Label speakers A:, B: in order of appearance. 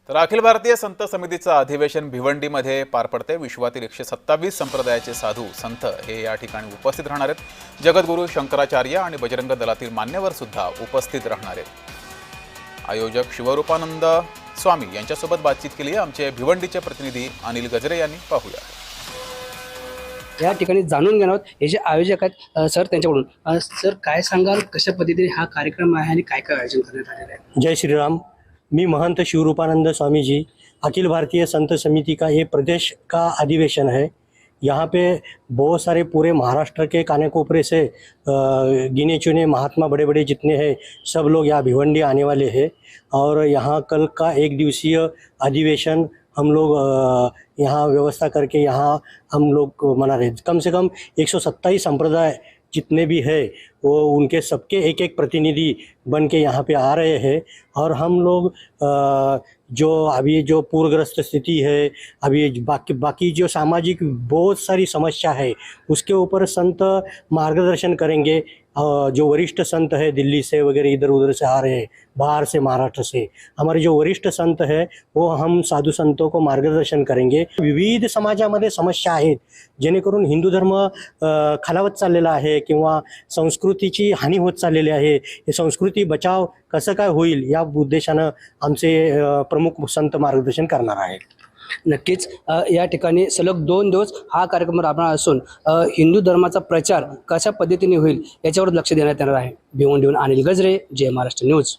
A: तर अखिल भारतीय संत समितीचं अधिवेशन भिवंडीमध्ये पार पडते। विश्वातील 127 संप्रदायाचे साधू संत हे या ठिकाणी उपस्थित राहणार आहेत। जगद्गुरू शंकराचार्य आणि बजरंग दलातील मान्यवर सुद्धा उपस्थित राहणार आहेत। आयोजक शिवरूपानंद स्वामी यांच्यासोबत बातचीत केली आहे आमचे भिवंडीचे प्रतिनिधी अनिल गजरे यांनी। पाहूया।
B: या ठिकाणी जाणून घेणार आहोत हे जे आयोजक आहेत सर त्यांच्याकडून। सर काय सांगाल, कशा पद्धतीने हा कार्यक्रम आहे आणि काय काय आयोजन करण्यात आलेलं आहे?
C: जय श्री राम। मी महंत शिवरूपानंद स्वामी जी, अखिल भारतीय संत समिति का ये प्रदेश का अधिवेशन है। यहाँ पे बहुत सारे पूरे महाराष्ट्र के काने कोपरे से गिने चुने महात्मा बड़े बड़े जितने हैं सब लोग यहाँ भिवंडी आने वाले हैं। और यहाँ कल का एक दिवसीय अधिवेशन हम लोग यहाँ व्यवस्था करके यहाँ हम लोग मना रहे। कम से कम 127 संप्रदाय जितने भी है वो उनके सबके एक एक प्रतिनिधि बन के यहाँ पे आ रहे हैं। और हम लोग जो अभी जो पूरग्रस्त स्थिति है, अभी बाकी जो सामाजिक बहुत सारी समस्या है उसके ऊपर संत मार्गदर्शन करेंगे। जो वरिष्ठ संत है दिल्ली से वगैरह इधर उधर से आ रहे हैं, बाहर से महाराष्ट्र से हमारे जो वरिष्ठ संत है वो हम साधु संतों को मार्गदर्शन करेंगे। विविध समाजामध्ये समस्या आहेत जेणेकरून हिंदू धर्म खालावत चाललेला आहे किंवा संस्कृतीची हानी होत चाललेली आहे। हे संस्कृती बचाव कसं काय होईल या उद्देशानं आमचे प्रमुख संत मार्गदर्शन करणार आहेत।
B: नक्कीच या ठिकाणी सलग 2 दिवस हा कार्यक्रम राबणार असून हिंदू धर्माचा प्रचार कशा पद्धतीने होईल याच्यावर लक्ष देण्यात येणार आहे। भिवंडीहून अनिल गजरे, जय महाराष्ट्र न्यूज।